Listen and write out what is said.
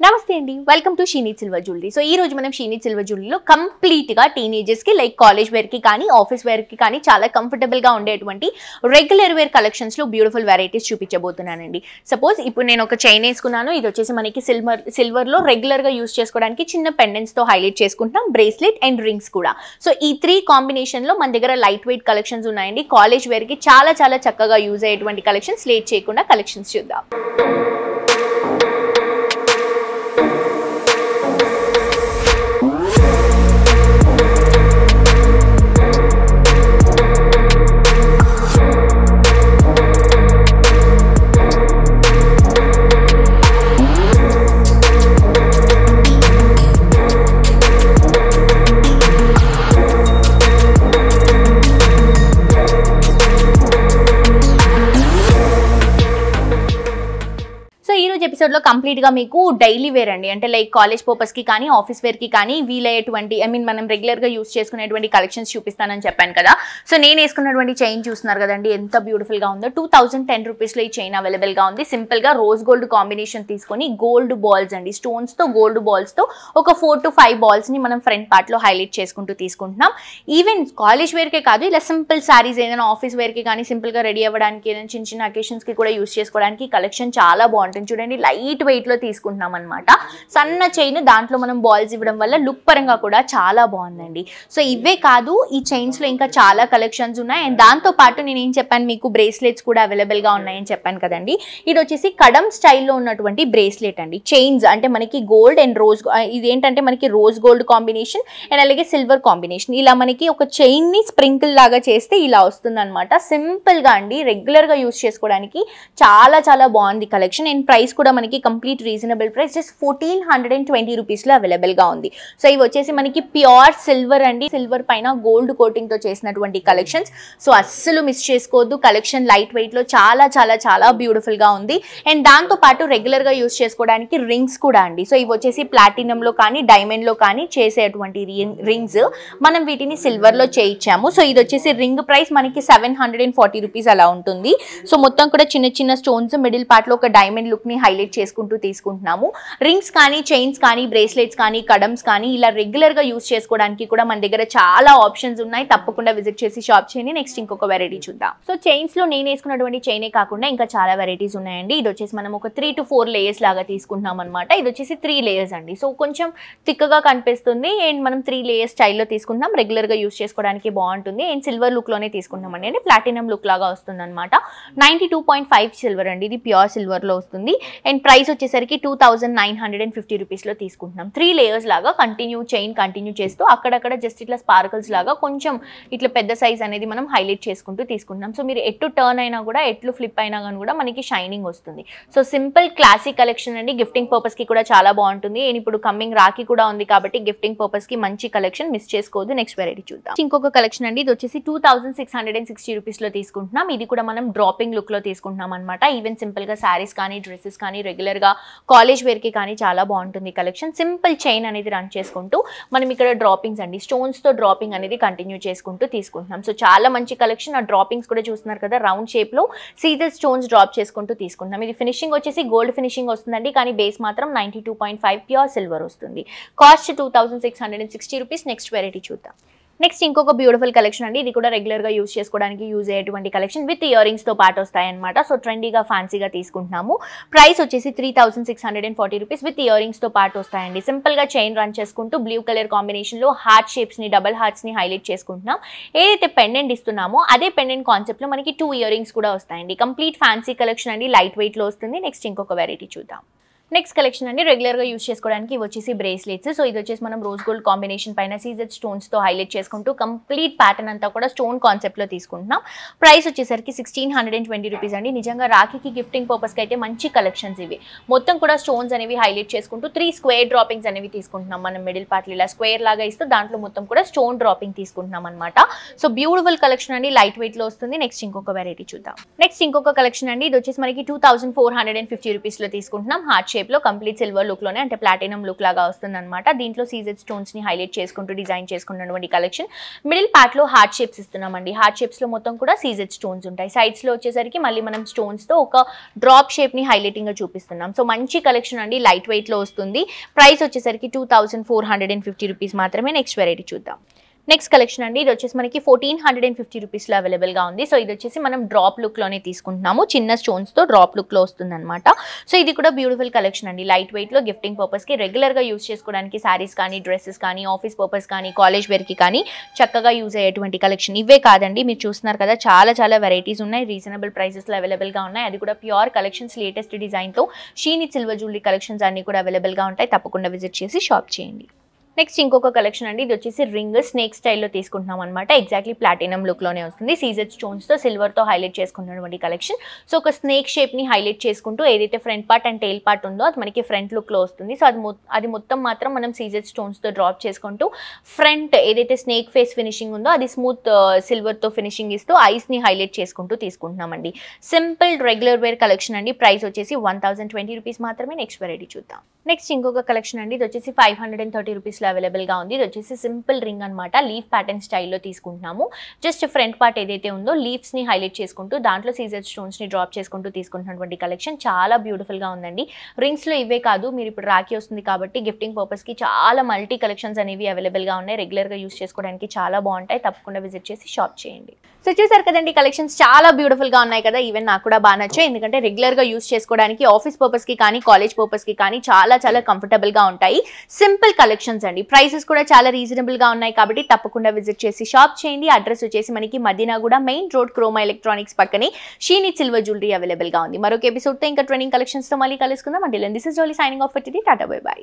నమస్తే అండి, welcome to she needs silver jewellery. So ఈ రోజు మనం షీ నీడ్స్ సిల్వర్ జ్యువెలరీలో కంప్లీట్ గా టీనేజర్స్ కి లైక్ కాలేజ్ వేర్ కి కానీ ఆఫీస్ వేర్ కి కానీ చాలా కంఫర్టబుల్ గా ఉండేటువంటి రెగ్యులర్ వేర్ కలెక్షన్స్ లో బ్యూటిఫుల్ వెరైటీస్ చూపించబోతున్నానండి. సపోజ్ ఇప్పుడు నేను ఒక చైన్ వేసుకున్నాను. ఇది వచ్చేసి మనకి సిల్వర్ లో రెగ్యులర్ గా యూస్ చేసుకోవడానికి చిన్న పెండెంట్స్ తో హైలైట్ చేసుకుంటాం, బ్రేస్లెట్ అండ్ రింగ్స్ కూడా. సో ఈ 3 కాంబినేషన్ లో మన దగ్గర లైట్ వెయిట్ కలెక్షన్స్ ఉన్నాయండి. కాలేజ్ వేర్ కి చాలా చాలా చక్కగా యూజ్ అయ్యేటువంటి కలెక్షన్స్. లేట్ చేయకుండా కలెక్షన్స్ చూద్దాం. ఎపిసోడ్ లో కంప్లీట్ గా మీకు డైలీ వేర్ అండి, అంటే లైక్ కాలేజ్ పర్పస్ కి కానీ ఆఫీస్ వేర్ కి కానీ వీలయ్యేటువంటి మనం రెగ్యులర్ గా యూస్ చేసుకునేటువంటి కలెక్షన్స్ చూపిస్తానని చెప్పాను కదా. సో నేను వేసుకున్నటువంటి చైన్ చూస్తున్నారు కదండి, ఎంత బ్యూటిఫుల్ గా ఉందో. 2010 రూపీస్ లో ఈ చైన్ అవైలబుల్ గా ఉంది. సింపుల్ గా రోజ్ గోల్డ్ కాంబినేషన్ తీసుకొని గోల్డ్ బాల్స్ అండి, స్టోన్స్ తో గోల్డ్ బాల్స్ తో ఒక 4 to 5 బాల్స్ ని మనం ఫ్రంట్ పార్ట్ లో హైలైట్ చేసుకుంటూ తీసుకుంటున్నాం. ఈవెన్ కాలేజ్ వేర్ కే కాదు, ఇలా సింపుల్ సారీస్ ఏదైనా ఆఫీస్ వేర్ కి కానీ సింపుల్ గా రెడీ అవ్వడానికి ఏదైనా చిన్న చిన్న అకేషన్స్ కి కూడా యూస్ చేసుకోవడానికి కలెక్షన్ చాలా బాగుంటుంది. చూడండి, లైట్ వెయిట్ లో తీసుకుంటున్నాం అనమాట. సన్న చైన్, దాంట్లో మనం బాల్స్ ఇవ్వడం వల్ల లుక్ పరంగా కూడా చాలా బాగుందండి. సో ఇవే కాదు, ఈ చైన్స్ లో ఇంకా చాలా కలెక్షన్స్ ఉన్నాయి. అండ్ దాంతో పాటు నేను ఏం చెప్పాను, మీకు బ్రేస్లెట్స్ కూడా అవైలబుల్ గా ఉన్నాయని చెప్పాను కదండి. ఇది వచ్చేసి కడమ్ స్టైల్లో ఉన్నటువంటి బ్రేస్లెట్ అండి. చైన్స్ అంటే మనకి గోల్డ్ అండ్ రోజ్, ఇదేంటంటే మనకి రోజ్ గోల్డ్ కాంబినేషన్ అండ్ అలాగే సిల్వర్ కాంబినేషన్. ఇలా మనకి ఒక చైన్ ని స్ప్రింకిల్ లాగా చేస్తే ఇలా వస్తుంది అనమాట. సింపుల్ గా అండి, రెగ్యులర్ గా యూస్ చేసుకోవడానికి చాలా చాలా బాగుంది కలెక్షన్. అండ్ ప్రైస్ కూడా మనకి complete reasonable price, just 1420 rupees లో అవైలబుల్ గా ఉంది. సో ఇవి వచ్చేసి మనకి ప్యూర్ సిల్వర్ అండి, సిల్వర్ పైన గోల్డ్ కోటింగ్ తో చేసినటువంటి కలెక్షన్స్. సో అస్సలు మిస్ చేసుకోవద్దు. కలెక్షన్ లైట్ వెయిట్ లో చాలా చాలా చాలా బ్యూటిఫుల్ గా ఉంది. అండ్ దాంతో పాటు రెగ్యులర్ గా యూస్ చేసుకోవడానికి రింగ్స్ కూడా అండి. సో ఇవి వచ్చేసి ప్లాటినం లో కానీ డైమండ్ లో కానీ చేసేటువంటి రింగ్స్. మనం వీటిని సిల్వర్ లో చేయించాము. సో ఇది వచ్చేసి రింగ్ ప్రైస్ మనకి 740 రూపీస్ అలా ఉంటుంది. సో మొత్తం కూడా చిన్న చిన్న స్టోన్స్, మిడిల్ పార్ట్ లో ఒక డైమండ్ లుక్ ని హైలైట్ చేసుకుంటూ తీసుకుంటున్నాము. రింగ్స్ కానీ, చైన్స్ కానీ, బ్రేస్లెట్స్ కానీ, కడమ్స్ కానీ ఇలా రెగ్యులర్ గా యూస్ చేసుకోవడానికి కూడా మన దగ్గర చాలా ఆప్షన్స్ ఉన్నాయి. తప్పకుండా విజిట్ చేసి షాప్ చేయండి. నెక్స్ట్ ఇంకొక వెరైటీ చూద్దాం. సో చైన్స్ లో నేను వేసుకున్నటువంటి చైనే కాకుండా ఇంకా చాలా వెరైటీస్ ఉన్నాయండి. ఇది వచ్చేసి మనం ఒక 3 to 4 లేయర్స్ లాగా తీసుకుంటున్నాం అనమాట. ఇది వచ్చేసి 3 లేయర్స్ అండి. సో కొంచెం థిక్గా కనిపిస్తుంది. అండ్ మనం 3 లేయర్స్ స్టైల్లో తీసుకుంటాం. రెగ్యులర్ గా యూస్ చేసుకోవడానికి బాగుంటుంది. అండ్ సిల్వర్ లుక్ లోనే తీసుకుంటామండి, అంటే ప్లాటినం లుక్ లాగా వస్తుంది అనమాట. 92.5 సిల్వర్ అండి, ఇది ప్యూర్ సిల్వర్ లో వస్తుంది. అండ్ ప్రైస్ వచ్చేసరికి 2950 రూపీస్ లో తీసుకుంటున్నాం. 3 లేయర్స్ లాగా చైన్ కంటిన్యూ చేస్తూ అక్కడక్కడ జస్ట్ ఇట్లా స్పార్కల్స్ లాగా కొంచెం ఇట్లా పెద్ద సైజ్ అనేది మనం హైలైట్ చేసుకుంటూ తీసుకుంటున్నాం. సో మీరు ఎటు టర్న్ అయినా కూడా, ఎట్లు ఫ్లిప్ అయినా కానీ కూడా మనకి షైనింగ్ వస్తుంది. సో సింపుల్ క్లాసిక్ కలెక్షన్ అండి. గిఫ్టింగ్ పర్పస్ కి కూడా చాలా బాగుంటుంది. అండ్ ఇప్పుడు కమింగ్ రాఖీ కూడా ఉంది కాబట్టి గిఫ్టింగ్ పర్పస్ కి మంచి కలెక్షన్, మిస్ చేసుకోవద్దు. నెక్స్ట్ వెరైటీ చూద్దాం. ఇంకొక కలెక్షన్ అండి. ఇది వచ్చేసి 2660 రూపీస్ లో తీసుకుంటున్నాం. ఇది కూడా మనం డ్రాపింగ్ లుక్ లో తీసుకుంటున్నాం అనమాట. ఈవెన్ సింపుల్ గా శారీస్ కానీ, డ్రెస్సెస్ కానీ, రెగ్యులర్ గా కాలేజ్ వేర్ కి కానీ చాలా బాగుంటుంది కలెక్షన్. సింపుల్ చైన్ అనేది రన్ చేసుకుంటూ మనం ఇక్కడ డ్రాపింగ్స్ అండి, స్టోన్స్ తో డ్రాపింగ్ అనేది కంటిన్యూ చేసుకుంటూ తీసుకుంటున్నాం. సో చాలా మంచి కలెక్షన్. ఆ డ్రాపింగ్స్ కూడా చూస్తున్నారు కదా, రౌండ్ షేప్ లో సీజర్ స్టోన్స్ డ్రాప్ చేసుకుంటూ తీసుకుంటున్నాం. ఇది ఫినిషింగ్ వచ్చేసి గోల్డ్ ఫినిషింగ్ వస్తుందండి, కానీ బేస్ మాత్రం 92.5 ప్యూర్ సిల్వర్ వస్తుంది. Cost 2660 rupees. నెక్స్ట్ వెరైటీ చూద్దాం. నెక్స్ట్ ఇంకొక బ్యూటిఫుల్ కలెక్షన్ అండి. ఇది కూడా రెగ్యులర్ గా యూస్ చేసుకోవడానికి యూజ్ అయ్యేటువంటి కలెక్షన్, విత్ ఇయర్ రింగ్స్ తో పాటు వస్తాయి అనమాట. సో ట్రెండీగా ఫ్యాన్సీగా తీసుకుంటున్నాము. ప్రైస్ వచ్చేసి 3640 రూపీస్ విత్ ఇయర్ రింగ్స్ తో పాటు వస్తాయండి. సింపుల్ గా చైన్ రన్ చేసుకుంటూ బ్లూ కలర్ కాంబినేషన్ లో హార్ట్ షేప్స్ ని, డబల్ హార్ట్స్ ని హైలైట్ చేసుకుంటున్నాం. ఏదైతే పెండెంట్ ఇస్తున్నామో అదే పెండెంట్ కాన్సెప్ట్ లో మనకి 2 ఇయర్ రింగ్స్ కూడా వస్తాయండి. కంప్లీట్ ఫ్యాన్సీ కలెక్షన్ అండి, లైట్ వెయిట్ లో వస్తుంది. నెక్స్ట్ ఇంకొక వెరైటీ చూద్దాం. నెక్స్ట్ కలెక్షన్ అండి, రెగ్యులర్ గా యూస్ చేసుకోవడానికి వచ్చేసి బ్రేస్లెట్స్. సో ఇది వచ్చేసి మనం రోజ్ గోల్డ్ కాంబినేషన్ పైన సీజెడ్ స్టోన్స్ తో హైలైట్ చేసుకుంటూ కంప్లీట్ ప్యాటర్న్ అంతా కూడా స్టోన్ కాన్సెప్ట్ లో తీసుకుంటున్నాం. ప్రైస్ వచ్చేసరికి 1620 రూపీస్ అండి. నిజంగా రాఖీకి గిఫ్టింగ్ పర్పస్ కి అయితే మంచి కలెక్షన్స్ ఇవి. మొత్తం కూడా స్టోన్స్ అనేవి హైలైట్ చేసుకుంటూ 3 స్క్వేర్ డ్రాపింగ్స్ అనేవి తీసుకుంటున్నాం. మనం మిడిల్ పార్ట్ ఇలా స్క్వేర్ లాగా ఇస్తూ దాంట్లో మొత్తం కూడా స్టోన్ డ్రాపింగ్ తీసుకుంటున్నాం అనమాట. సో బ్యూటిఫుల్ కలెక్షన్ అండి, లైట్ వెయిట్ లో వస్తుంది. నెక్స్ట్ ఇంకొక వెరైటీ చూద్దాం. నెక్స్ట్ ఇంకొక కలెక్షన్ అండి. ఇది వచ్చేసి మనకి 2450 రూపీస్ లో తీసుకుంటున్నాం. హార్ట్ షేప్ లో కంప్లీట్ సిల్వర్ లుక్ లోనే అంటే ప్లాటినం లుక్ లాగా వస్తుంది అనమాట. దీంట్లో సీజెడ్ స్టోన్స్ ని హైలైట్ చేసుకుంటూ డిజైన్ చేసుకున్నటువంటి కలెక్షన్. మిడిల్ పార్ట్ లో హార్ట్ షేప్స్ ఇస్తున్నామండి. హార్ట్ షేప్స్ లో మొత్తం కూడా సీజెడ్ స్టోన్స్ ఉంటాయి. సైడ్స్ లో వచ్చేసరికి మళ్ళీ మనం స్టోన్స్ తో ఒక డ్రాప్ షేప్ ని హైలైటింగ్ గా చూపిస్తున్నాం. సో మంచి కలెక్షన్ అండి, లైట్ వెయిట్ లో వస్తుంది. ప్రైస్ వచ్చేసరికి 2450 రూపీస్ మాత్రమే. నెక్స్ట్ వెరైటీ చూద్దాం. నెక్స్ట్ కలెక్షన్ అండి, ఇది వచ్చేసి మనకి 1450 రూపీస్లో అవైలబుల్గా ఉంది. సో ఇది వచ్చేసి మనం డ్రాప్ లుక్లోనే తీసుకుంటున్నాము, చిన్న స్టోన్స్తో డ్రాప్ లుక్లో వస్తుంది అనమాట. సో ఇది కూడా బ్యూటిఫుల్ కలెక్షన్ అండి, లైట్ వెయిట్లో గిఫ్టింగ్ పర్పస్కి, రెగ్యులర్గా యూస్ చేసుకోవడానికి శారీస్ కానీ, డ్రెస్సెస్ కానీ, ఆఫీస్ పర్పస్ కానీ, కాలేజ్ వేర్కి కానీ చక్కగా యూజ్ అయ్యేటువంటి కలెక్షన్. ఇవే కాదండి, మీరు చూస్తున్నారు కదా చాలా చాలా వెరైటీస్ ఉన్నాయి, రీజనబుల్ ప్రైసెస్లో అవైలబుల్గా ఉన్నాయి. అది కూడా ప్యూర్ కలెక్షన్స్, లేటెస్ట్ డిజైన్తో షీనిత్ సిల్వర్ జ్యువెలరీ కలెక్షన్స్ అన్ని కూడా అవైలబుల్గా ఉంటాయి. తప్పకుండా విజిట్ చేసి షాప్ చేయండి. నెక్స్ట్ ఇంకొక కలెక్షన్ అండి, ఇది వచ్చేసి రింగ్ స్నేక్ స్టైల్లో తీసుకుంటున్నాం అనమాట. ఎగ్జాక్ట్లీ ప్లాటినం లుక్లోనే వస్తుంది. సీజెడ్ స్టోన్స్తో సిల్వర్తో హైలైట్ చేసుకున్నటువంటి కలెక్షన్. సో ఒక స్నేక్ షేప్ని హైలైట్ చేసుకుంటూ ఏదైతే front part and tail part ఉందో అది మనకి ఫ్రంట్ లుక్లో వస్తుంది. సో అది మొత్తం మాత్రం మనం సీజెడ్ స్టోన్స్తో డ్రాప్ చేసుకుంటూ ఫ్రంట్ ఏదైతే స్నేక్ ఫేస్ ఫినిషింగ్ ఉందో అది స్మూత్ సిల్వర్తో ఫినిషింగ్ ఇస్తూ ఐస్ని హైలైట్ చేసుకుంటూ తీసుకుంటున్నామండి. సింపుల్ రెగ్యులర్ వేర్ కలెక్షన్ అండి. ప్రైస్ వచ్చేసి 1020 రూపీస్ మాత్రమే. నెక్స్ట్ వెరైటీ చూద్దాం. నెక్స్ట్ ఇంకొక కలెక్షన్ అండి, ఇది వచ్చేసి 530 రూపీస్లో అవైలబుల్గా ఉంది. ఇది వచ్చేసి సింపుల్ రింగ్ అనమాట, లీఫ్ ప్యాటర్న్ స్టైల్లో తీసుకుంటున్నాము. జస్ట్ ఫ్రంట్ పార్ట్ ఏదైతే ఉందో లీవ్స్ని హైలైట్ చేసుకుంటూ దాంట్లో సీజెడ్ స్టోన్స్ని డ్రాప్ చేసుకుంటూ తీసుకుంటున్నటువంటి కలెక్షన్. చాలా బ్యూటిఫుల్గా ఉందండి. రింగ్స్లో ఇవే కాదు, మీరు ఇప్పుడు రాఖీ వస్తుంది కాబట్టి గిఫ్టింగ్ పర్పస్కి చాలా మల్టీ కలెక్షన్స్ అనేవి అవైలబుల్గా ఉన్నాయి. రెగ్యులర్గా యూస్ చేసుకోవడానికి చాలా బాగుంటాయి. తప్పకుండా విజిట్ చేసి షాప్ చేయండి. సో చూసారు కదండి, కలెక్షన్స్ చాలా బ్యూటిఫుల్గా ఉన్నాయి కదా. ఈవెన్ నాకు కూడా బాగా నచ్చాయి, ఎందుకంటే రెగ్యులర్గా యూస్ చేసుకోవడానికి ఆఫీస్ పర్పస్కి కానీ, కాలేజ్ పర్పస్కి కానీ చాలా చాలా కంఫర్టబుల్గా ఉంటాయి. సింపుల్ కలెక్షన్స్ అండి, ప్రైసెస్ కూడా చాలా రీజనబుల్గా ఉన్నాయి కాబట్టి తప్పకుండా విజిట్ చేసి షాప్ చేయండి. అడ్రస్ వచ్చేసి మనకి Madinaguda main road, Croma electronics పక్కనే షీనిత్ సిల్వర్ జ్యువెలరీ అవైలబుల్గా ఉంది. మరొక ఎపిసోడ్తో ఇంకా ట్రెండింగ్ కలెక్షన్స్తో మళ్ళీ కలుసుకుందాం. అంటే this is Jolly signing off for today. Tata bye by.